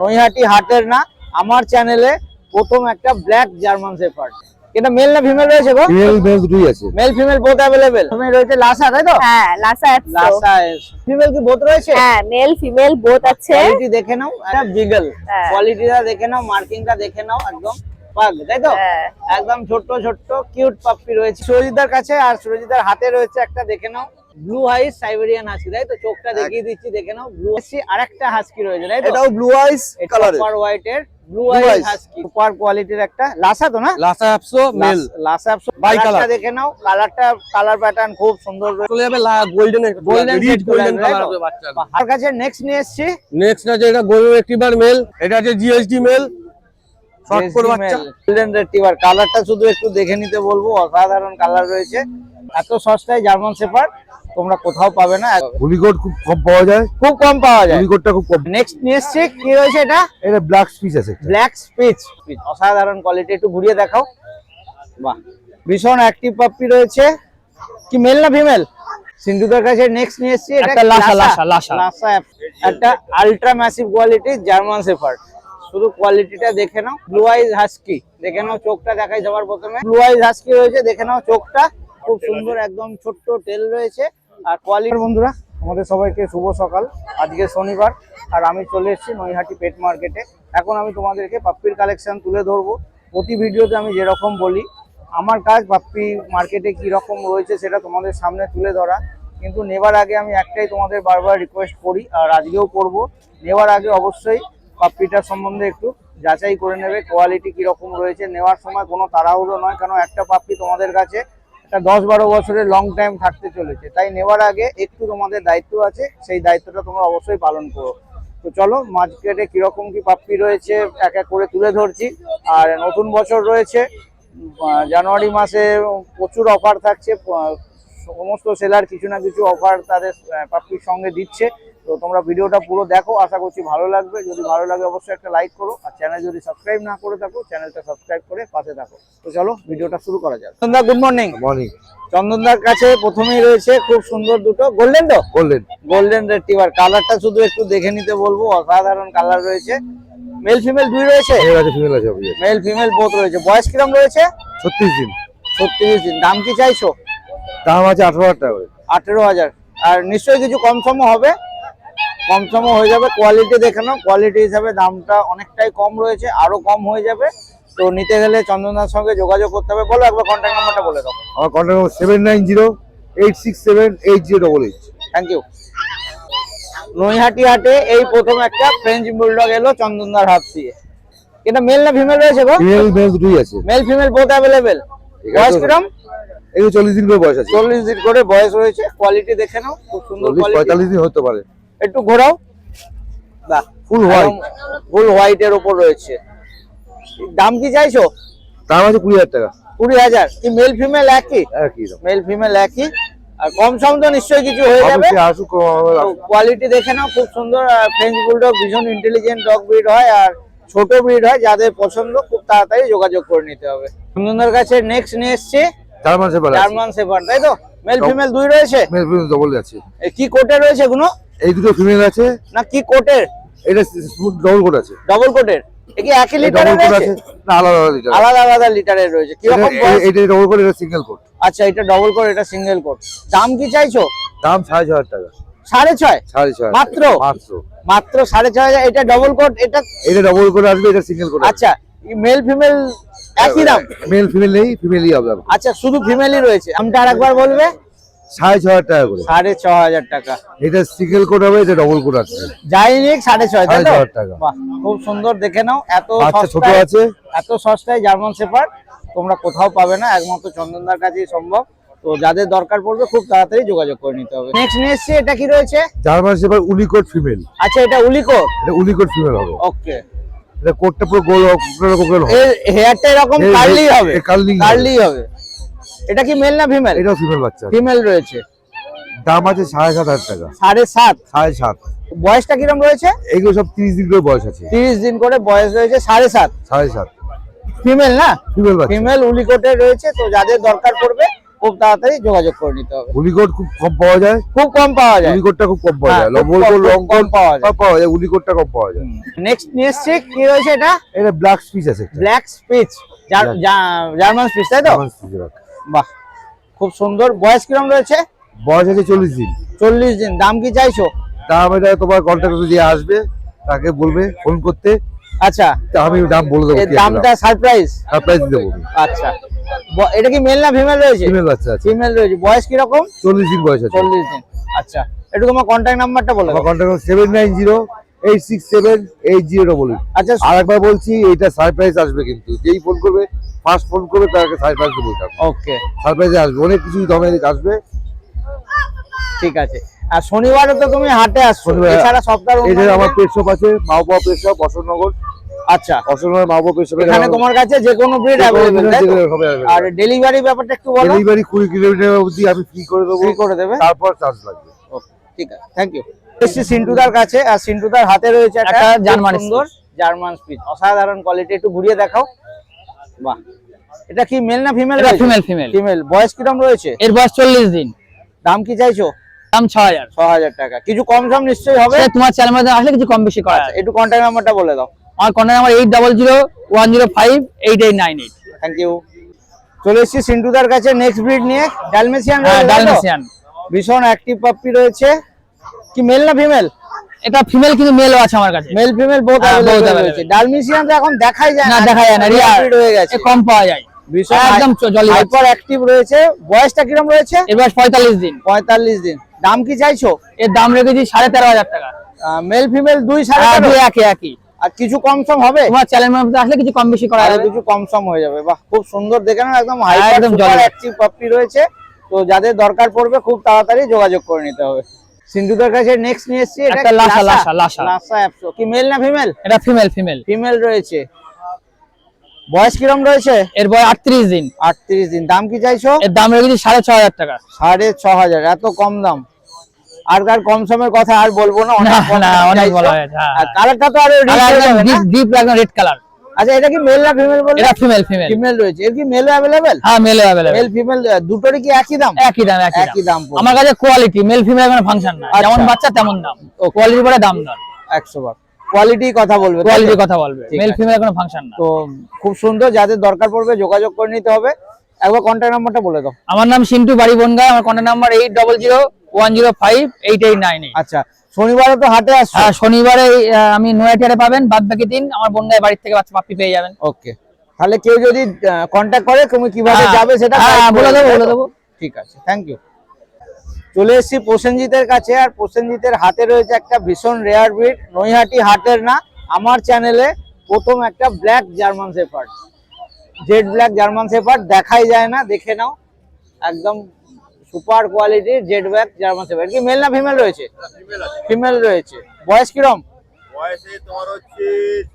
নৈহাটি হাটের না আমার চ্যানেলে প্রথম একটা ব্ল্যাক জার্মান শেফার্ড। এটা মেল না ফিমেল রয়েছে গো? মেল মেল দুটোই আছে। Male female both available. Female রয়েছে লাসা, তাই তো? হ্যাঁ, লাসা লাসা ফিমেল কি বোথ রয়েছে? হ্যাঁ, মেল ফিমেল বোথ আছে। কোয়ালিটি দেখে নাও, এটা বিগল। কোয়ালিটিটা দেখে নাও, মার্কিংটা দেখে নাও, একদম পাগ, তাই তো? একদম ছোট ছোট কিউট পাপ্পি রয়েছে সুরজিদার কাছে। আর সুরজিদার হাতে রয়েছে একটা, দেখে নাও, ব্লু আইস সাইবেরিয়ান হাস্কি, তাই তো? চোখটা দেখিয়ে দিচ্ছি, দেখে নাও। ব্লু আইস আরেকটা হাস্কি রয়েছে, তাই তো? এটাও ব্লু আইস কালারের, সুপার হোয়াইট এর ব্লু আইস হাস্কি, সুপার কোয়ালিটির একটা লাসা তো না? Lhasa Apso male, Lhasa Apso bi colour দেখে নাও। কালার প্যাটার্ন খুব সুন্দর রয়েছে। চলে যাবে গোল্ডেন রিড গোল্ডেন কালার হবে বাচ্চা। আর কাছে নেক্সট নিয়ে এসেছি, নেক্সট আছে এটা গোল্ডেন রেক্টিভার মেল, এটা আছে জিএসডি মেল, শর্ট কোট বাচ্চা। গোল্ডেন রেট্রিভার কালারটা শুধু একটু দেখে নিতে বলবো, অসাধারণ কালার রয়েছে। এত সস্তায় জার্মান শেফার্ড তোমরা কোথাও পাবে না। হুলিকোট খুব কম পাওয়া যায়, খুব কম পাওয়া যায়। হুলিকোটটা খুব কম। নেক্সট নিয়ে এসেছি, কি রয়েছে এটা? এটা ব্ল্যাক স্পিচ আছে, ব্ল্যাক স্পিচ, অসাধারণ কোয়ালিটি। একটু ঘুরিয়ে দেখাও। বাহ, ভীষণ অ্যাক্টিভ পাপ্পি রয়েছে। কি মেল না ফিমেল? সিন্ধুদের কাছে নেক্সট নিয়ে এসেছি, এটা লাসা একটা ultra massive quality German shepherd. শুধু কোয়ালিটিটা দেখে নাও। ব্লু আইজ হাস্কি দেখে নাও, চোখটা দেখাই সবার প্রথমে। ব্লু আইজ হাস্কি রয়েছে, দেখে নাও চোখটা খুব সুন্দর, একদম ছোট্ট টেল রয়েছে। আর কোয়ালিটি বন্ধুরা, আমাদের সবাইকে শুভ সকাল। আজকে শনিবার আর আমি চলে এসেছি নৈহাটি পেট মার্কেটে। এখন আমি তোমাদেরকে পাপ্পির কালেকশন তুলে ধরবো। প্রতি ভিডিওতে আমি যেরকম বলি, আমার কাজ পাপ্পি মার্কেটে কি রকম রয়েছে সেটা তোমাদের সামনে তুলে ধরা। কিন্তু নেবার আগে আমি একটাই তোমাদের বারবার রিকোয়েস্ট করি, আর আজকেও করব, নেওয়ার আগে অবশ্যই পাপ্পিটার সম্বন্ধে একটু যাচাই করে নেবে, কোয়ালিটি কিরকম রয়েছে। নেওয়ার সময় কোনো তাড়াহুড়ো নয়, কারণ একটা পাপ্পি তোমাদের কাছে একটা 10-12 বছরের লং টাইম থাকতে চলেছে। তাই নেওয়ার আগে একটু তোমাদের দায়িত্ব আছে, সেই দায়িত্বটা তোমরা অবশ্যই পালন করো। তো চলো, মার্কেটে কিরকম কি পাপ্পি রয়েছে এক এক করে তুলে ধরছি। আর নতুন বছর রয়েছে, জানুয়ারি মাসে প্রচুর অফার থাকছে। সমস্ত সেলার কিছু না কিছু অফার তাদের পাপ্পির সঙ্গে দিচ্ছে। তো তোমরা ভিডিওটা পুরো দেখো, আশা করছি ভালো লাগবে। যদি ভালো লাগে অবশ্যই একটা লাইক করো, আর চ্যানেল যদি সাবস্ক্রাইব না করে থাকো চ্যানেলটা সাবস্ক্রাইব করে পাশে থাকো। তো চলো ভিডিওটা শুরু করা যাক। চন্দনদা গুড মর্নিং। মর্নিং। চন্দনদার কাছে প্রথমেই রয়েছে খুব সুন্দর দুটো গোল্ডেন, তো গোল্ডেন রেট্রিভার। কালারটা শুধু একটু দেখে নিতে বলবো, অসাধারণ কালার রয়েছে। মেল ফিমেল দুই রয়েছে? ফিমেল আছে, মেল ফিমেল বোথ রয়েছে। বয়স কিরম রয়েছে? 36 দিন। 36 দিন। দাম কি চাইছো? দাম আছে 18,000 টাকা। 18,000। আর নিশ্চয়ই কিছু কম সম হবে? কম সম হয়ে যাবে। কোয়ালিটি দেখে নাও, কোয়ালিটি হিসাবে দামটা অনেকটাই কম রয়েছে, আরো কম হয়ে যাবে। তো নিতে গেলে চন্দনদার সঙ্গে যোগাযোগ করতে হবে। বলো একবার কন্ট্যাক্ট নাম্বারটা বলে দাও। আমার contact number 7908678080। Thank you. Naihati হাটে এই প্রথম একটা ফ্রেঞ্চ বুলডগ এলো চন্দনদার হাত দিয়ে। এটা মেল না ফিমেল রয়েছে গো? মেল মেল দুটোই আছে। Male female both available. বয়স কিরম? এই 40 দিন করে বয়স আছে। 40 দিন করে বয়স রয়েছে। কোয়ালিটি দেখে নাও, খুব সুন্দর কোয়ালিটি। 45 দিন হতে পারে। একটু ঘোরাও। বাহ, ফুল হোয়াইট। ফুল হোয়াইট এর উপর রয়েছে। দাম কি চাইছো? দাম আছে 20,000 টাকা। 20,000। কি মেল ফিমেল একই? একই দাম। মেল ফিমেল একই। আর কম সম তো নিশ্চয়ই কিছু হয়ে যাবে। কোয়ালিটি দেখে নাও, খুব সুন্দর। ফ্রেঞ্চ বুলডগ ভীষণ ইন্টেলিজেন্ট ডগ ব্রিড হয়, আর ছোট ব্রিড হয়। যাদের পছন্দ খুব তাড়াতাড়ি যোগাযোগ করে নিতে হবে। চন্দনদার কাছে নেক্সট নিয়ে এসেছি জার্মান শেফার্ড, তাই তো? মেল ফিমেল দুই রয়েছে? মেল ফিমেল ডবল আছে। কি কোটে রয়েছে এগুলো? এই দুটো ফিমেল আছে না কি কোটের? এটা ডবল কোট আছে। ডবল কোটের। এ কি একই লিটারের রয়েছে? না, আলাদা লিটার। আলাদা আলাদা লিটারের রয়েছে। কি রকম বয়স? এটা ডবল কোট, এটা সিঙ্গেল কোট। আচ্ছা, এটা ডবল কোট, এটা সিঙ্গেল কোট। দাম কি চাইছো? দাম 6,500 টাকা। 6.5? 6,500 মাত্র? মাত্র 6.500। এটা ডবল কোট, এটা ডবল কোট আসবে, এটা সিঙ্গেল কোট। আচ্ছা, মেল ফিমেল একই দাম? মেল ফিমেল নেই, ফিমেলই হবে। আচ্ছা, শুধু ফিমেলই রয়েছে। দামটা আরেকবার বলবে? 6,500 টাকা করে। 6,500 টাকা। এটা সিঙ্গেল কোট হবে, এটা ডবল কোট আছে। যাই নিক 6.5, তাই তো? 6,500 টাকা। বাহ, খুব সুন্দর। দেখে নাও, এত ছোট সস্তায় আছে, এত সস্তায় জার্মান শেফার্ড তোমরা কোথাও পাবে না, একমাত্র চন্দনদার কাছেই সম্ভব। তো যাদের দরকার পড়বে খুব তাড়াতাড়ি যোগাযোগ করে নিতে হবে। নেক্সট নিয়ে এসেছি, এটা কি রয়েছে? German shepherd woolly coat female. আচ্ছা, এটা উলিকোট? এটা উলিকোট ফিমেল হবে। ওকে। এটা কোটটা পুরো গোল হবে, এর হেয়ারটা এরকম কার্লি হবে? কার্লি হবে। এটা কি মেল না ফিমেল? এটাও ফিমেল বাচ্চা। ফিমেল রয়েছে। দাম আছে 7,500 টাকা। 7.5? 7.5। বয়সটা কিরম রয়েছে? এগুলো সব 30 দিন করে বয়স আছে। 30 দিন করে বয়স রয়েছে। 7.5? 7.5 ফিমেল না? ফিমেল বাচ্চা। ফিমেল উলিকোটের রয়েছে। তো যাদের দরকার পড়বে খুব তাড়াতাড়ি যোগাযোগ করে নিতে হবে। উলিকোট খুব কম পাওয়া যায়, খুব কম পাওয়া যায়, উলিকোটটা খুব কম পাওয়া হ্যাঁ, যায়, খুব লবণ কম লঙ্কন পাওয়া যায়। সব পাওয়া যায়, উলিকোটটা কম পাওয়া যায়। নেক্সট নিয়ে এসছি, কি রয়েছে এটা? এটা ব্ল্যাক স্পিচ আছে একটা। ব্ল্যাক স্পিচ, জার্মান স্পিচ, তাই তো? German speech black. বাহ, খুব সুন্দর। বয়স কিরকম রয়েছে? বয়স আছে 40 দিন। 40 দিন। দাম কি চাইছো? দাম এটা তোমার কন্ট্রাক্টর দিয়ে আসবে, তাকে বলবে ফোন করতে, আচ্ছা, তা আমি দাম বলে দেবো। এর দামটা সারপ্রাইজ। সারপ্রাইজ দেবো। আচ্ছা, এটা কি মেল না ফিমেল রয়েছে? ফিমেল বাচ্চা আছে। ফিমেল রয়েছে। বয়স কি রকম? 40 দিন বয়স আছে। 40 দিন। আচ্ছা, একটু তোমার কন্ট্যাক্ট নাম্বারটা বলে আমার দাও। কন্ট্যাক্ট 7908678000। আচ্ছা, আর একবার বলছি, এটা সারপ্রাইজ আসবে, কিন্তু যেই ফোন করবে, ফার্স্ট ফোন করবে তাকে সারপ্রাইজ দেবো। ওকে, সারপ্রাইজে আসবে, অনেক কিছু ধরনের আসবে। ঠিক আছে। আর শনিবারে তো তুমি হাটে আসছো, শনিবার- এছাড়া সপ্তাহে এই যে আমার পেট শপ আছে, মাওবা পেট শপ, অশোকনগর। আচ্ছা, অশোকনগর মাওবা পেট শপ। এখানে তোমার কাছে যে কোনো ব্রিড अवेलेबल, আর ডেলিভারি ব্যাপারটা একটু বলো। ডেলিভারি 20 কিলোমিটার অবধি আমি ফ্রি করে দেবো, ফ্রি করে দেবে, তারপর চার্জ লাগবে। ওকে, ঠিক আছে, থ্যাংক ইউ। এসছি সিন্টুদার কাছে, আর সিন্টুদার হাতে রয়েছে একটা জার্মান সুন্দর জার্মান স্পিচ, অসাধারণ কোয়ালিটি। একটু ঘুরিয়ে দেখাও। বাহ, এটা কি মেল না ফিমেল? এটা ফিমেল ফিমেল ফিমেল। বয়স কিরকম রয়েছে? এর বয়স 40 দিন। দাম কি চাইছো? দাম 6000। 6000 টাকা। কিছু কম সম নিশ্চয়ই হবে। সে তোমার চ্যানেল মধ্যে আসলে কিছু কম বেশি করা আচ্ছা, যাবে। একটু কন্ট্যাক্ট নাম্বারটা বলে দাও। আমার কন্টাক্ট নাম্বার 8001058898। Thank you. চলে এসেছি সিন্টুদার কাছে নেক্সট ব্রিড নিয়ে, ডালমেশিয়ান। হ্যাঁ, ডালমেশিয়ান। ভীষণ অ্যাক্টিভ পাপ্পি রয়েছে। কি মেল না ফিমেল? এটা ফিমেল কিন্তু মেলও আছে আমার কাছে। মেল ফিমেল বোথ হ্যাঁ, both अवेलेबल available। রয়েছে। ডালমেশিয়ান তো এখন দেখাই যায় না, দেখা যায় না, রিয়ার breed হয়ে গেছে। কম পাওয়া যায়। ভীষণ একদম জলি হাইপার অ্যাক্টিভ রয়েছে। বয়সটা কিরকম রয়েছে? এর বয়স 45 দিন। 45 দিন। দাম কি চাইছো? এর দাম রেখেছি 13,500 টাকা। মেল ফিমেল দুই হ্যাঁ, 13.5। দুই একই একই। আর কিছু কম সম হবে? তোমার চ্যানেল মধ্যে আসলে কিছু কম বেশি করা আর যাবে। কিছু কম সম হয়ে যাবে। বাহ, খুব সুন্দর। দেখে নাও, একদম হাইপার একদম সুপার জলি। অ্যাক্টিভ পাপ্পি রয়েছে। তো যাদের দরকার পড়বে খুব তাড়াতাড়ি যোগাযোগ করে নিতে হবে। সিন্ধুদের কাছে নেক্সট নিয়ে এসেছি একটা লাসা। লাসা অ্যাপসো। কি মেল না ফিমেল? এটা ফিমেল ফিমেল। ফিমেল রয়েছে। বয়স কিরম রয়েছে? এর বয়স 38 দিন। 38 দিন। দাম কি চাইছো? এর দাম রেখেছি 6500 টাকা। 6500। এত কম দাম? আর কার কম সমের কথা আর বলবো না, অনেক কম না, দাম অনেক চাইছো। বলা হয়েছে, হ্যাঁ। আর কালারটা তো আরো রিচ হয়ে যাবে না? ডিপ একদম রেড কালার। আচ্ছা, এটা কি মেল না ফিমেল বললে? এটা ফিমেল ফিমেল। ফিমেল রয়েছে। এর কি মেল अवेलेबल? হ্যাঁ, মেল अवेलेबल। মেল ফিমেল দুটোরই কি একই দাম? একই দাম একই দাম পড়বে। আমার কাছে কোয়ালিটি মেল ফিমেল কোনো ফাংশন না, আচ্ছা। যেমন বাচ্চা তেমন দাম। কোয়ালিটির পরে দাম দর। 100 বার কোয়ালিটি কথা বলবে, তাই তো? কোয়ালিটির কথা বলবে, ঠিক মেল আছে। ফিমেল কোনো ফাংশন না। তো খুব সুন্দর। যাদের দরকার পড়বে যোগাযোগ করে নিতে হবে। একবার কন্ট্যাক্ট নাম্বারটা বলে দাও। আমার নাম সিন্টু, বাড়ি বনগাঁ। আমার কন্টাক্ট নাম্বার 8001058898। আচ্ছা, শনিবারে তো হাটে আসছো? হ্যাঁ, শনিবারে আমি নয়াটিয়ারে পাবেন, বাদ বাকি দিন আমার বনগাঁয় বাড়ির থেকে বাচ্চা পাপ্পি পেয়ে যাবেন। ওকে, তাহলে কেউ যদি কন্ট্যাক্ট করে তুমি কিভাবে হ্যাঁ, যাবে সেটা হ্যাঁ, guide করে বলে দেবো, দেবে, বলে তাই তো? দেবো। ঠিক আছে, থ্যাংক ইউ। চলে এসেছি প্রসেনজিতের কাছে, আর প্রসেনজিতের হাতে রয়েছে একটা ভীষণ রেয়ার ব্রিড। নৈহাটি হাটের না, আমার চ্যানেলে প্রথম একটা black German shepherd, jet black German shepherd. দেখাই যায় না, দেখে নাও। একদম সুপার কোয়ালিটির জেড ব্ল্যাক জার্মান শেপার্ড। কি মেল না ফিমেল রয়েছে? ফিমেল রয়েছে। বয়স কিরম? বয়সে তোমার হচ্ছে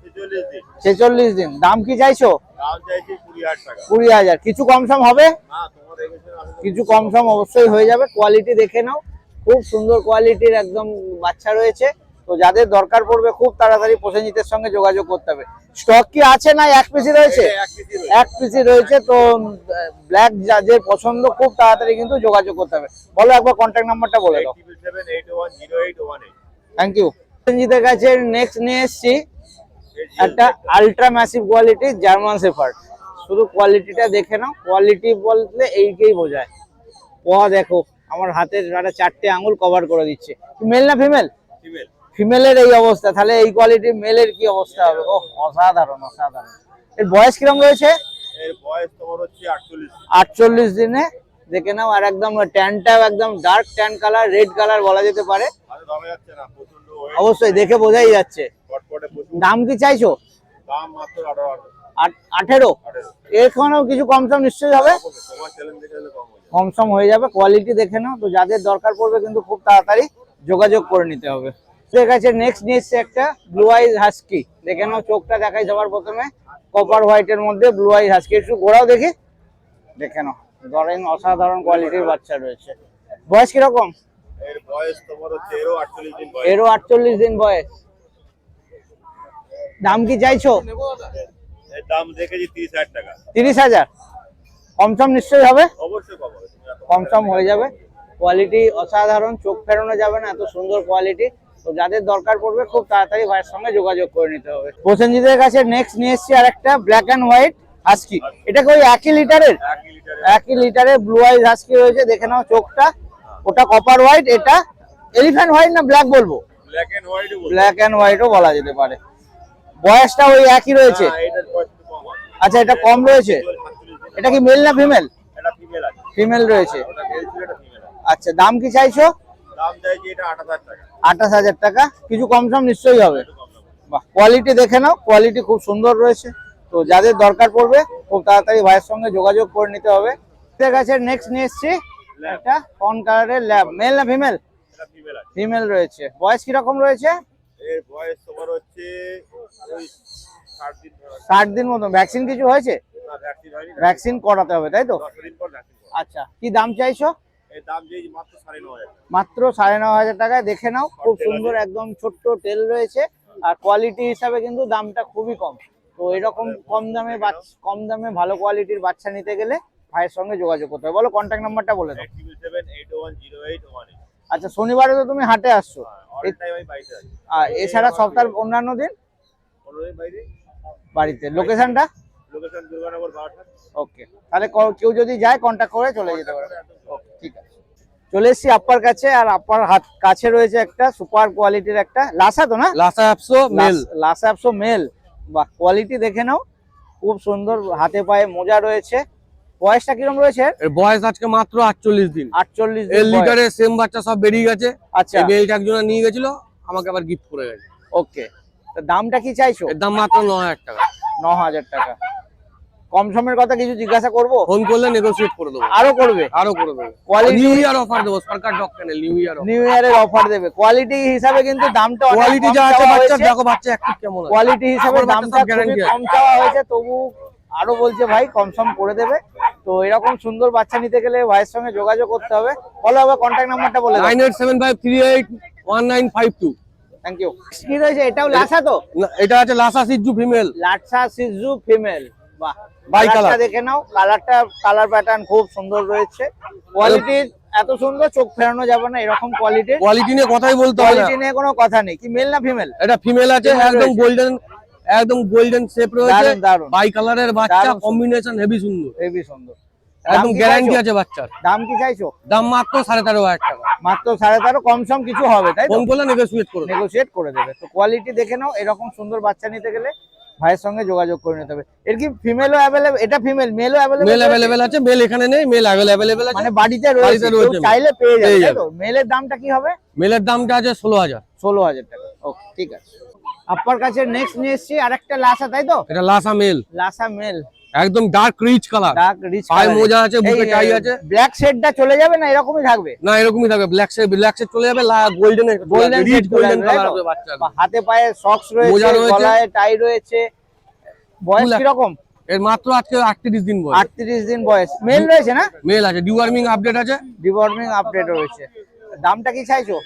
46 দিন। 46 দিন। দাম কি চাইছো? দাম চাইছি 20,000 টাকা। 20,000। কিছু কম সম হবে? না, তোমার রেখেছে কিছু কম সম অবশ্যই হয়ে যাবে। কোয়ালিটি দেখে নাও, খুব সুন্দর কোয়ালিটির একদম বাচ্চা রয়েছে। তো যাদের দরকার পড়বে খুব তাড়াতাড়ি প্রসেনজিতের সঙ্গে যোগাযোগ করতে হবে। স্টক কি আছে না এক পিসি রয়েছে? এক পিসি রয়েছে। এক পিসি রয়েছে। তো ব্ল্যাক যাদের পছন্দ খুব তাড়াতাড়ি কিন্তু যোগাযোগ করতে হবে। বলো একবার কন্ট্যাক্ট নাম্বারটা বলে দাও। 87810818। Thank you. প্রসেনজিতের কাছে নেক্সট নিয়ে এসেছি একটা আলট্রা ম্যাসিভ কোয়ালিটির জার্মান শেপার্ড। শুধু কোয়ালিটিটা দেখে নাও। কোয়ালিটি বলতে এইকেই বোঝায়। দেখো, আমার হাতের একটা 4টে আঙুল কভার করে দিচ্ছে। মেল না ফিমেল? ফিমেল। ফিমেলের এই অবস্থা, তাহলে এই কোয়ালিটির মেলের কি অবস্থা হবে? ও, অসাধারণ অসাধারণ। এর বয়স কিরম রয়েছে? এর বয়স তোমার হচ্ছে 48। 48 দিনে। দেখে নাও। আর একদম ট্যানটাও একদম dark tan colour, red colour বলা যেতে পারে। আরে ধরা যাচ্ছে না, প্রচন্ড weight। অবশ্যই দেখে বোঝাই যাচ্ছে। কটকটে প্রচুর। দাম কি চাইছো? দাম মাত্র 18। 18। এখানেও কিছু কম সম নিশ্চয়ই হবে? তোমার চ্যালেঞ্জ দেখে হলে কম হবে। কম সম হয়ে যাবে। কোয়ালিটি দেখে নাও। তো যাদের দরকার পড়বে কিন্তু খুব তাড়াতাড়ি যোগাযোগ করে নিতে হবে। ঠিক আছে, নেক্সট নিয়ে এসছে একটা ব্লু আইজ হাস্কি। দেখে নাও, চোখটা দেখাই সবার প্রথমে, কপার হোয়াইটের মধ্যে ব্লু আইজ হাস্কি। একটু ঘোরাও দেখি, দেখে নাও। ধরেন অসাধারণ কোয়ালিটির বাচ্চা রয়েছে। বয়স কিরকম? এর বয়স তোমার হচ্ছে 48 দিন বয়স। এরও 48 দিন বয়স। দাম কি চাইছো? এর দাম রেখেছি 30,000 টাকা। 30,000। কম সম নিশ্চয়ই হবে? অবশ্যই কম হবে। কম সম হয়ে যাবে। কোয়ালিটি অসাধারণ, চোখ ফেরানো যাবে না, এত সুন্দর কোয়ালিটি। তো যাদের দরকার পড়বে খুব তাড়াতাড়ি ভাইয়ের সঙ্গে যোগাযোগ করে নিতে হবে। প্রসেনজিতের কাছে নেক্সট নিয়ে এসেছি আর একটা ব্ল্যাক অ্যান্ড হোয়াইট হাস্কি। এটা কি ওই একই লিটারের? 1 লিটারে একই লিটারের ব্লু আইজ হাস্কি রয়েছে, দেখে নাও চোখটা। ওটা কপার হোয়াইট, এটা এলিফ্যান্ট হোয়াইট না ব্ল্যাক বলবো? Black and white black and হোয়াইটও বলা যেতে পারে। বয়সটা ওই একই রয়েছে? এটার বয়স একটু কম আছে। আচ্ছা, এটা কম রয়েছে। 47 দিন। এটা কি মেল না ফিমেল? এটা ফিমেল আছে। ফিমেল রয়েছে। ওটা মেল ছিল, এটা ফিমেল আছে। আচ্ছা, দাম কি চাইছো? দাম চাইছি এটা 28,000 টাকা। 28,000 টাকা। কিছু কম সম নিশ্চয়ই হবে। একটু কম দাম। বাহ, কোয়ালিটি দেখে নাও, কোয়ালিটি খুব সুন্দর রয়েছে। তো যাদের দরকার পড়বে খুব তাড়াতাড়ি ভাইয়ের সঙ্গে যোগাযোগ করে নিতে হবে। এর কাছে নেক্সট নিয়ে এসেছি একটা ফন কালারের ল্যাব। মেল না ফিমেল? এটা ফিমেল আছে। ফিমেল রয়েছে। বয়স কিরকম রয়েছে? এর বয়স তোমার হচ্ছে ওই 60 দিন। 60 দিন মতো। ভ্যাকসিন কিছু হয়েছে? না, ভ্যাকসিন হয়নি। ভ্যাকসিন করাতে হবে তাই তো? 10 দিন পর ভ্যাকসিন করব। আচ্ছা, কি দাম চাইছো? এর দাম চাইছি মাত্র 9,500 টাকা। মাত্র 9,500 টাকায়। দেখে নাও, খুব সুন্দর একদম ছোট্ট টেল রয়েছে। আর কোয়ালিটি হিসাবে কিন্তু দামটা খুবই কম। তো এরকম কম দামে ভালো কোয়ালিটির বাচ্চা নিতে গেলে ভাইয়ের সঙ্গে যোগাযোগ করতে হবে। বলো কন্ট্যাক্ট নাম্বারটা বলে দাও। 87781081। আচ্ছা, শনিবারে তো তুমি হাটে আসছো, অল টাইম আমি বাইরে আছি। আর এছাড়া সপ্তাহের অন্যান্য দিন 15 দিন বাইরে। বাড়িতে? লোকেশনটা? লোকেশন দুর্গানগর 12টা। ওকে, তাহলে কেউ যদি যায় কন্ট্যাক্ট করে চলে যেতে পারে। ওকে, ঠিক আছে। চলে এসেছি আপ্পার কাছে, আর আপ্পার কাছে রয়েছে একটা সুপার কোয়ালিটির একটা লাসা, তো না? Lhasa Apso male. Lhasa Apso male. বাহ, কোয়ালিটি দেখে নাও, খুব সুন্দর। হাতে পায়ে মোজা রয়েছে। বয়সটা কিরকম রয়েছে? এর বয়স আজকে মাত্র 48 দিন। 48 এর দিন বয়স। লিটারে সেম বাচ্চা সব বেরিয়ে গেছে। আচ্ছা, এই বেলটা একজন নিয়ে গেছিল, আমাকে আবার গিফট করে গেছে। ওকে। তো দামটা কি চাইছো? এর দাম মাত্র 9,000 টাকা। 9,000 টাকা। কম সমের কথা কিছু জিজ্ঞাসা করবো? ফোন করলে নেগোশিয়েট করে দেবো। আরো করবে? আরো করে দেবো। Quality- নিউ ইয়ার অফার দেবো, Sarkar dog channel new year. New ইয়ারের অফার দেবে। কোয়ালিটি হিসাবে কিন্তু দামটা অনেক কোয়ালিটি কম যা আছে চাওয়া বাচ্চা, হয়েছে। দেখো বাচ্চা অ্যাক্টিভ কেমন আছে। কোয়ালিটি হিসাবে আমার বাচ্চা দামটা সব খুবই guarantee আছে। কম চাওয়া হয়েছে, তবু আরো বলছে ভাই কম সম করে দেবে। তো এরকম সুন্দর বাচ্চা নিতে গেলে ভাইয়ের সঙ্গে যোগাযোগ করতে হবে। বলো আবার কন্ট্যাক্ট নাম্বারটা বলে দাও। 9875381952। Thank you. কি রয়েছে? এটাও লাসা তো? না, এটা আছে লাসা সিজু ফিমেল। লাটসা সিজু ফিমেল। বাহ, Bi কালারটা color। দেখে নাও, কালার প্যাটার্ন খুব সুন্দর রয়েছে। কোয়ালিটি এত সুন্দর, চোখ ফেরানো যাবে না এরকম কোয়ালিটির। কোয়ালিটি নিয়ে কথাই বলতে হবে না। কোয়ালিটি নিয়ে কোনো কথা নেই। কি মেল না ফিমেল? এটা ফিমেল আছে, Female একদম রয়েছে। গোল্ডেন শেপ রয়েছে। দারুণ, দারুণ। বাই কালারের বাচ্চা, দারুণ। কম্বিনেশন হেভি সুন্দর। হেভি সুন্দর। একদম দাম কি গ্যারান্টি চাইছো? আছে বাচ্চার। দাম কি চাইছো? দাম মাত্র 13,500 টাকা। মাত্র 13.5। কম সম কিছু হবে তাই তো? ফোন করলে নেগোশিয়েট করে দেবো। নেগোশিয়েট করে দেবে। তো কোয়ালিটি দেখে নাও, এরকম সুন্দর বাচ্চা নিতে গেলে ভাইয়ের সঙ্গে যোগাযোগ করে নিতে হবে। এর কি ফিমেলও অ্যাভেলেবল? এটা ফিমেল, মেলও অ্যাভেলেবল? মেল অ্যাভেলেবেল আছে, মেল এখানে নেই, মেল অ্যাভেলেবেল আছে। মানে বাড়িতে রয়েছে, বাড়িতে কেউ রয়েছে, চাইলে পেয়ে যাবে পেয়ে তাই যাবে। তো? মেলের দামটা কি হবে? মেলের দামটা আছে 16,000। 16,000 টাকা। ওকে, ঠিক আছে। আপনার কাছে নেক্সট নিয়ে এসেছি আরেকটা লাসা, তাই তো? এটা লাসা মেল, লাসা মেল। একদম dark rich colour. Dark rich পায়ে মোজা আছে, বুকে টাই আছে। ব্ল্যাক শেডটা চলে যাবে না এরকমই থাকবে? না, এরকমই থাকবে। ব্ল্যাক শেড চলে যাবে, golden golden rich golden colour colour. হবে বাচ্চা। হাতে পায়ে সক্স রয়েছে, মোজা রয়েছে। গলায় টাই রয়েছে। বয়স Full- কিরকম? এর মাত্র আজকে 38 দিন বয়স। 38 দিন বয়স। মেল রয়েছে না? মেল আছে, ডিওয়ার্মিং আপডেট আছে। ডিওয়ার্মিং আপডেট রয়েছে। দামটা কি চাইছো?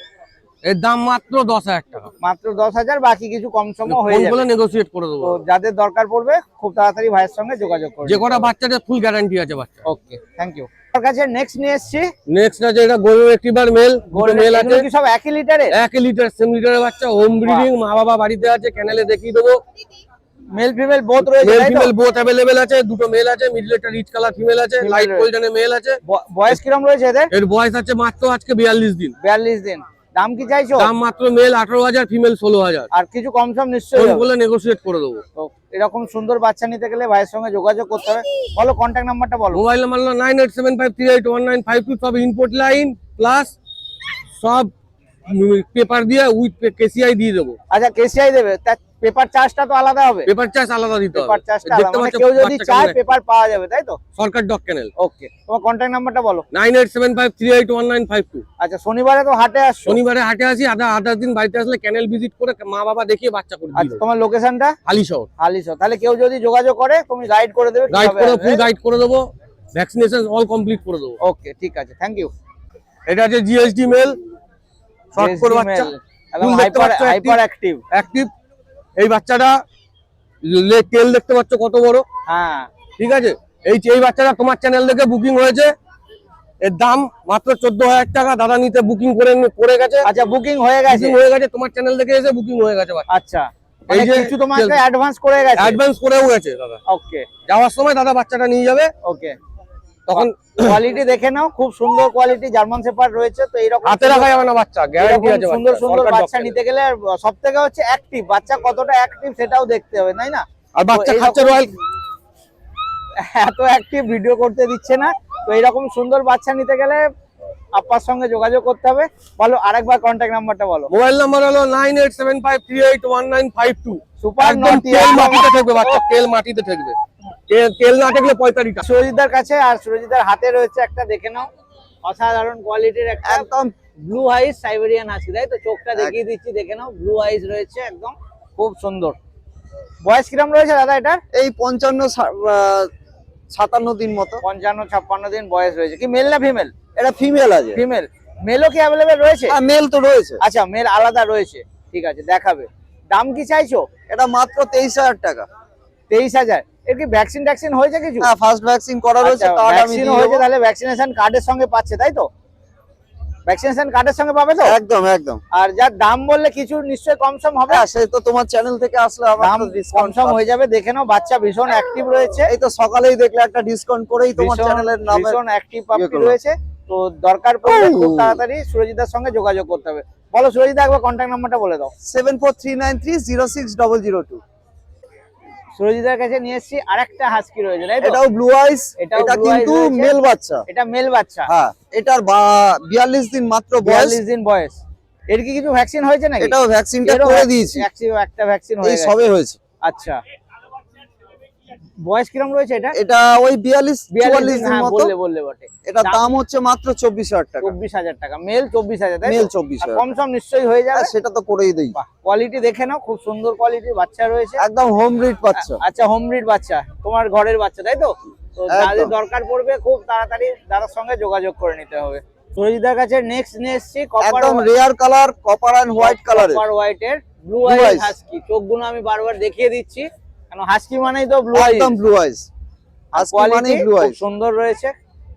এর দাম মাত্র 10,000 টাকা। মাত্র 10,000। বাকি কিছু কম সম হয়ে ফোন যাবে। করলে নেগোশিয়েট করে দেবো। তো যাদের দরকার পড়বে খুব তাড়াতাড়ি ভাইয়ের সঙ্গে যোগাযোগ করবে। যে কটা বাচ্চাদের ফুল গ্যারান্টি আছে বাচ্চা। ওকে, থ্যাংক ইউ। আমার কাছে নেক্সট নিয়ে এসেছি নেক্সট আছে এটা গোল্ডেন রেক্টিভার মেল। দুটো মেল আছে, কি সব একই লিটারে? 1 লিটার সেম লিটারের বাচ্চা, হোম ব্রিডিং। মা বাবা বাড়িতে আছে, ক্যানেলে দেখিয়ে দেবো। মেল ফিমেল বোথ রয়েছে মেল তাই তো? ফিমেল বোথ অ্যাভেলেবেল আছে। দুটো মেল আছে, মিডল একটা রিচ কালার ফিমেল আছে, Female লাইট রয়েছে। গোল্ডেনে মেল আছে। বয়স কিরম রয়েছে এদের? এর বয়স আছে মাত্র আজকে 42 দিন। 42 দিন। দাম কি চাইছো? দাম মাত্র মেল 18,000, ফিমেল 16,000। আর কিছু কম সম নিশ্চয়ই ফোন হবে। করলে নেগোশিয়েট করে দেবো। তো এরকম সুন্দর বাচ্চা নিতে গেলে ভাইয়ের সঙ্গে যোগাযোগ করতে হবে। বলো কন্ট্যাক্ট নাম্বারটা বলো। মোবাইল নাম্বার হলো 9875381952, সব ইনপুট লাইন প্লাস সব পেপার দিয়ে উইথ কেসিআই দিয়ে দেবো। আচ্ছা, কেসিআই দেবে? তার পেপার চার্জটা তো আলাদা হবে? পেপার চার্জ আলাদা দিতে হবে। পেপার চার্জটা দেখতে আলাদা, মানে পাচ্ছ কেউ যদি বাচ্চা চায় কেমন পেপার পাওয়া যাবে তাই তো? সরকার ডক ক্যানেল। ওকে, তোমার কন্ট্যাক্ট নাম্বারটা বলো। 9875381952। আচ্ছা, শনিবারে তো হাটে আসছো। শনিবারে হাটে আসি, আদার দিন বাড়িতে আসলে ক্যানেল ভিজিট করে মা বাবা দেখিয়ে বাচ্চা করে আচ্ছা, দিই। তোমার লোকেশনটা? হালি শহর। হালিশো। তাহলে কেউ যদি যোগাযোগ করে তুমি গাইড করে দেবে গাইড কিভাবে করে, আসবে। ফুল গাইড করে দেবো। ভ্যাকসিনেশন অল কমপ্লিট করে দেবো। ওকে, ঠিক আছে, থ্যাংক ইউ। এটা আছে জিএসডি মেল, শর্ট কোর বাচ্চা, ফুল দেখতে পাচ্ছ, হাইপার অ্যাক্টিভ। অ্যাক্টিভ। এই বাচ্চাটা তেল দেখতে পাচ্ছ কত বড়। হ্যাঁ, ঠিক আছে, এই বাচ্চাটা তোমার চ্যানেল থেকে বুকিং হয়েছে। এর দাম মাত্র 14,000 টাকা। দাদা নিতে বুকিং করে গেছে। আচ্ছা বুকিং হয়ে গেছে, বুকিং হয়ে গেছে, তোমার চ্যানেল থেকে এসে বুকিং হয়ে গেছে ভাই। আচ্ছা এই এই যে কিছু তোমাকে অ্যাডভান্স করে গেছে, অ্যাডভান্স করেও গেছে দাদা। ওকে যাওয়ার সময় দাদা বাচ্চাটা নিয়ে যাবে, ওকে। তখন কোয়ালিটি দেখে নাও, খুব সুন্দর কোয়ালিটি জার্মান শেপার্ড রয়েছে। তো এইরকম হাতে রাখা যাবে না বাচ্চা, গ্যারান্টি এরকম আছে। সুন্দর সুন্দর সরকার বাচ্চা ডক্টর। নিতে গেলে সব থেকে হচ্ছে অ্যাক্টিভ, বাচ্চা কতটা অ্যাক্টিভ সেটাও দেখতে হবে, তাই না? আর বাচ্চা তো খাচ্ছে এইরকম- রয়্যাল। এত অ্যাক্টিভ ভিডিও করতে দিচ্ছে না। তো এইরকম সুন্দর বাচ্চা নিতে গেলে আপ্পার সঙ্গে যোগাযোগ করতে হবে। বলো আরেকবার কন্ট্যাক্ট নাম্বারটা বলো। মোবাইল নাম্বার হলো 9875381952। সুপার একদম নটি, তেল মাটিতে থাকবে বাচ্চা, তেল মাটিতে থাকবে। তেল না থাকলে 45 টাকা। সুরজিদার কাছে, আর সুরজিদার হাতে রয়েছে একটা, দেখে নাও অসাধারণ কোয়ালিটির একটা একদম ব্লু আইস সাইবেরিয়ান হাসকি, তাই তো? চোখটা দেখিয়ে দিচ্ছি, দেখে নাও, ব্লু আইস রয়েছে একদম, খুব সুন্দর। বয়স কিরম রয়েছে দাদা এটার? এই 55-57 দিন মতো। 55-56 দিন বয়স রয়েছে। কি মেল না ফিমেল? এটা ফিমেল আছে। ফিমেল। মেলও কি অ্যাভেলেবেল রয়েছে? হ্যাঁ, মেল তো রয়েছে। আচ্ছা মেল আলাদা রয়েছে, ঠিক আছে, দেখাবে। দাম কি চাইছো? এটা মাত্র 23,000 টাকা। 23,000। এর কি ভ্যাকসিন ট্যাকসিন হয়েছে কিছু? হ্যাঁ, ফার্স্ট ভ্যাকসিন করা রয়েছে, আচ্ছা, কার্ড আমি ভ্যাকসিন দিয়ে হয়েছে, দেবো। তাহলে ভ্যাকসিনেশন কার্ডের সঙ্গে পাচ্ছে, তাই তো? ভ্যাকসিনেশন কার্ডের সঙ্গে পাবে তো? একদম একদম। আর যার দাম বললে কিছু নিশ্চয়ই কম সম হবে। হ্যাঁ, সে তো তোমার চ্যানেল থেকে আসলে আমার দাম তো কম ডিসকাউন্ট সম হয়ে যাবে, দেখে নাও। বাচ্চা ভীষণ অ্যাক্টিভ রয়েছে, এই তো সকালেই দেখলে একটা ডিসকাউন্ট করেই তোমার চ্যানেলের নামে ভীষণ অ্যাক্টিভ পাপি করলাম। রয়েছে। তো দরকার পড়লে খুব তাড়াতাড়ি সুরজিদার সঙ্গে যোগাযোগ করতে হবে। বলো সুরজিদা, একবার কন্ট্যাক্ট নাম্বারটা বলে দাও। 7439306000। সুরজিদার কাছে নিয়ে এসেছি আরেকটা হাস্কি রয়েছে, তাই তো? এটাও ব্লু আইস, এটাও এটা blue eyes কিন্তু রয়েছে। মেল বাচ্চা। এটা মেল বাচ্চা। হ্যাঁ, এটার 42 দিন মাত্র বয়স। 42 দিন বয়স। এর কি কিছু ভ্যাকসিন হয়েছে নাকি? এটাও ভ্যাকসিনটা এরও করে দিয়েছি, একটা ভ্যাকসিন হয়ে এই গেছে। সবে হয়েছে। আচ্ছা বয়স কিরম রয়েছে এটা? এটা ওই 42-44 দিন হ্যাঁ, মতো। বললে বটে। এটার দাম হচ্ছে মাত্র 24,000 টাকা। 24,000 টাকা। মেল 24,000, তাই তো? মেল 24,000। আর কম সম নিশ্চয়ই হয়ে যাবে। হ্যাঁ, সেটা তো করেই দেই। বাহ, কোয়ালিটি দেখে নাও, খুব সুন্দর কোয়ালিটির বাচ্চা রয়েছে। একদম হোম ব্রিড বাচ্চা। আচ্ছা হোম ব্রিড বাচ্চা, তোমার ঘরের বাচ্চা, তাই তো? তো একদম। যাদের দরকার পড়বে খুব তাড়াতাড়ি দাদার সঙ্গে যোগাযোগ করে নিতে হবে। সুরজিদার কাছে নেক্সট নিয়ে এসেছি কপার একদম rare colour, copper and white কালারের। কপার হোয়াইট এর blue Blue ice eyes। Husky. চোখগুলো আমি বারবার দেখিয়ে দিচ্ছি, কারণ হাস্কি মানেই তো ব্লু আইস। একদম ব্লু আইস। আজকে মানে কোয়ালিটি ব্লু খুব আইস। সুন্দর রয়েছে।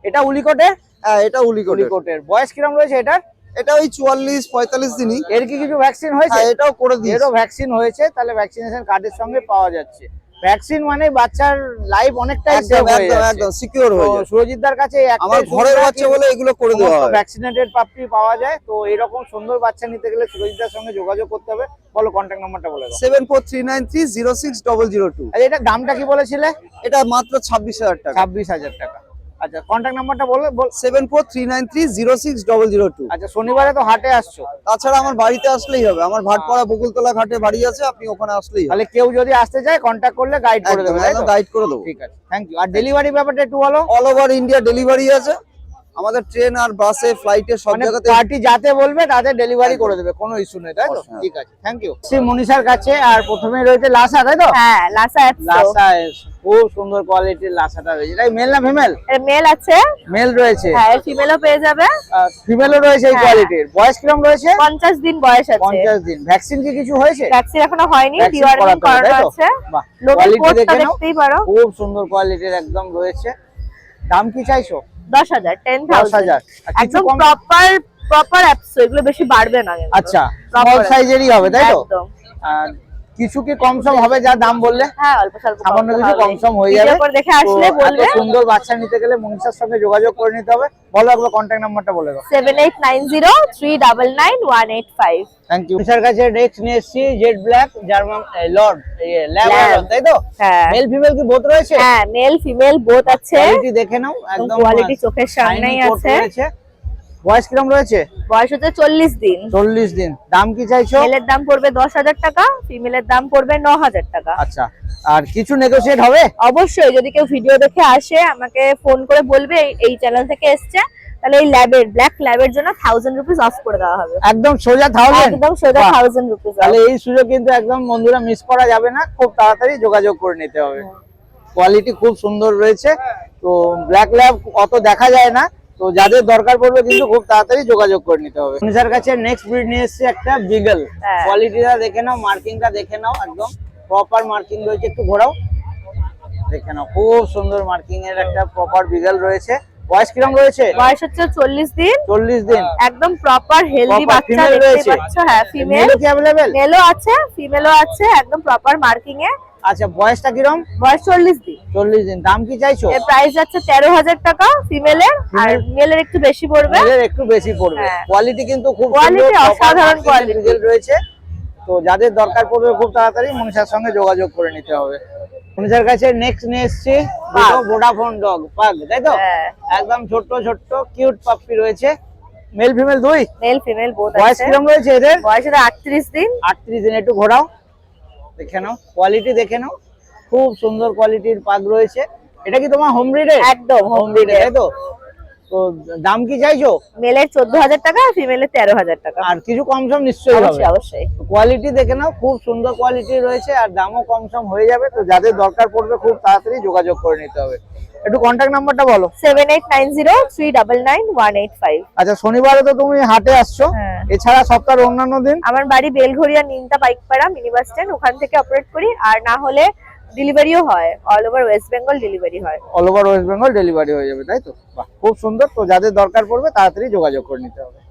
এটা উলিকটের? হ্যাঁ, এটা উলিকটের। উলিকটের। বয়স কিরম রয়েছে এটার? এটা ওই 44-45 দিনই। এর কি কিছু ভ্যাকসিন হয়েছে? হ্যাঁ, এটাও করে দিয়েছি। এরও ভ্যাকসিন হয়েছে, তাহলে ভ্যাকসিনেশন কার্ডের সঙ্গে পাওয়া যাচ্ছে। ভ্যাকসিন মানে বাচ্চার লাইফ অনেকটাই একদম সেভ হয়ে একদম যাচ্ছে। একদম সিকিউর হয়ে তো যায়। সুরজিৎদার কাছে আমার ঘরের বাচ্চা বলে এগুলো করে দেওয়া হয়। ভ্যাকসিনেটেড পাপ্পি পাওয়া যায়। তো এরকম সুন্দর বাচ্চা নিতে গেলে সুরজিৎদার সঙ্গে যোগাযোগ করতে হবে। বলো কন্ট্যাক্ট নাম্বারটা বলে দাও। 7439306002। আচ্ছা এটা দামটা কি বলেছিলে? এটা মাত্র 26,000 টাকা। 26,000 টাকা। আচ্ছা কন্ট্যাক্ট নাম্বারটা বলো। 7439306002। আচ্ছা শনিবারে তো হাটে আসছো, তাছাড়া আমার বাড়িতে আসলেই হবে। আমার ভাটপাড়া বকুলতলা ঘাটে বাড়ি আছে, আপনি ওখানে আসলেই হবে। তাহলে কেউ যদি আসতে চায় কন্ট্যাক্ট করলে গাইড করে একদম দেবে, তাই তো? গাইড করে দেবো। ঠিক আছে, থ্যাংক ইউ। আর ডেলিভারি ব্যাপারটা একটু বলো। অল ওভার ইন্ডিয়া ডেলিভারি আছে আমাদের। ট্রেন আর বাসে, ফ্লাইটে সব মানে জায়গাতে। পার্টি যাতে বলবে তাদের ডেলিভারি করে দেবে, কোনো ইস্যু নেই, তাই তো? অবশ্যই। ঠিক আছে, থ্যাংক ইউ। শ্রী মনীষার কাছে, আর প্রথমে রয়েছে লাসা, তাই তো? হ্যাঁ লাসা আছে। লাসা খুব সুন্দর কোয়ালিটির লাসাটা রয়েছে। এটাই মেল না ফিমেল? মেল আছে, মেল রয়েছে, হ্যাঁ ফিমেলও পেয়ে যাবে। ফিমেলও রয়েছে এই হ্যাঁ। কোয়ালিটির। বয়স কিরকম রয়েছে? 50 দিন বয়স আছে। 50 দিন। ভ্যাকসিন কি কিছু হয়েছে? ভ্যাকসিন এখনো হয়নি, ভ্যাকসিন ডিওয়ার্মিং করাতে হবে, করানো তাই তো? আছে। বাহ, লোকের কোয়ালিটি কোটটা দেখে নাও, দেখতেই পারো। খুব সুন্দর কোয়ালিটির একদম রয়েছে। দাম কি চাইছো? 10,000, 10,000। 10,000। আর কিছু একদম কম? প্রপার অ্যাপস, এগুলো বেশি বাড়বে না কিন্তু। আচ্ছা Proper স্মল আছে। সাইজেরই হবে, তাই তো? একদম। আর কিছু কি কম সম হবে যা দাম বললে? হ্যাঁ অল্প স্বল্প সামান্য কম কিছু হবে। কম সম হয়ে ভিডিও যাবে। করে দেখে আসলে তো এত বলবে। সুন্দর বাচ্চা নিতে গেলে মনীষার সঙ্গে যোগাযোগ করে নিতে হবে। বলো একবার কন্ট্যাক্ট নাম্বারটা বলে দাও। 7890399185। Thank you. মনীষার কাছে নেক্সট নিয়ে এসেছি jet black German Lord lab, তাই তো? হ্যাঁ মেল ফিমেল কি বোথ রয়েছে? হ্যাঁ মেল ফিমেল বোথ আছে। কোয়ালিটি দেখে নাও, একদম কোয়ালিটি চোখের সামনেই shiny coat আছে। রয়েছে। বয়স কিরম রয়েছে? বয়স হচ্ছে 40 দিন। 40 দিন। দাম কি চাইছো? মেলের দাম পড়বে 10,000 টাকা, ফিমেলের দাম পড়বে 9,000 টাকা। আচ্ছা, আর কিছু নেগোশিয়েট হবে? অবশ্যই যদি কেউ ভিডিও দেখে আসে আমাকে ফোন করে বলবে এই চ্যানেল থেকে এসছে, তাহলে এই ল্যাবের ব্ল্যাক ল্যাবের জন্য 1000 রুপিস অফ করে দেওয়া হবে। একদম সোজা 1000? একদম সোজা বাহ। 1000 রুপিস। তাহলে এই সুযোগ কিন্তু একদম বন্ধুরা মিস করা যাবে না, খুব তাড়াতাড়ি যোগাযোগ করে নিতে হবে। কোয়ালিটি খুব সুন্দর রয়েছে। তো ব্ল্যাক ল্যাব অত দেখা যায় না, তো যাদের দরকার পড়বে কিন্তু খুব তাড়াতাড়ি যোগাযোগ করে নিতে হবে। মনীষার কাছে নেক্সট ব্রিড নিয়ে এসেছি একটা বিগল। হ্যাঁ। কোয়ালিটিটা দেখে নাও, মার্কিংটা দেখে নাও, একদম প্রপার মার্কিং রয়েছে। একটু ঘোরাও, দেখে নাও, খুব সুন্দর মার্কিং এর একটা প্রপার বিগল রয়েছে। বয়স কিরম রয়েছে? বয়স হচ্ছে 40 দিন। 40 দিন। একদম প্রপার হেলদি Proper বাচ্চা female দেখতে রয়েছে? পাচ্ছ। হ্যাঁ ফিমেল। মেলও কি অ্যাভেলেবেল? মেলও আছে ফিমেলও আছে, একদম প্রপার মার্কিং এ। আচ্ছা, বয়সটা কিরম? বয়স 40 দিন। 40 দিন। দাম কি চাইছো? এর প্রাইস যাচ্ছে 13,000 টাকা ফিমেলের, আর মেলের একটু বেশি পড়বে। মেলের একটু বেশি পড়বে। হ্যাঁ। কোয়ালিটি কিন্তু খুব Quality সুন্দর, অসাধারণ quality। রিজেল রয়েছে। তো যাদের দরকার পড়বে খুব তাড়াতাড়ি মনীষার সঙ্গে যোগাযোগ করে নিতে হবে। মনীষার কাছে নেক্সট নিয়ে এসেছি দুটো ভোডাফোন ডগ পাগ, তাই তো? হ্যাঁ। একদম ছোট্ট ছোট্ট কিউট পাপ্পি রয়েছে, মেল ফিমেল দুই। মেল ফিমেল বোথ বয়স আছে। কিরম রয়েছে এদের? বয়স এটা 38 দিন। 38 দিন। একটু ঘোরাও, দেখে নাও কোয়ালিটি, দেখে নাও। খুব সুন্দর কোয়ালিটির পাগ রয়েছে। এটা কি তোমার হোম ব্রিডের? একদম হোম ব্রিডের, তাই তো? তো দাম কি চাইছো? মেলের 14,000 টাকা, ফিমেলের 13,000 টাকা। আর কিছু কম সম নিশ্চয়ই হবে। অবশ্যই অবশ্যই। কোয়ালিটি দেখে নাও, খুব সুন্দর কোয়ালিটি রয়েছে আর দামও কম সম হয়ে যাবে। তো যাদের দরকার পড়বে খুব তাড়াতাড়ি যোগাযোগ করে নিতে হবে। একটু কন্ট্যাক্ট নাম্বারটা বলো। 7890389185। আচ্ছা, শনিবারে তো তুমি হাটে আসছো, হ্যাঁ। এছাড়া সপ্তাহের অন্যান্য দিন? আমার বাড়ি Belgharia Nimta Baikpara mini bus stand, ওখান থেকে অপারেট করি। আর না হলে ডেলিভারিও হয়, all over West Bengal delivery হয়। All over West Bengal delivery হয়ে যাবে, তাই তো? বাহ, খুব সুন্দর। তো যাদের দরকার পড়বে তাড়াতাড়ি যোগাযোগ করে নিতে হবে।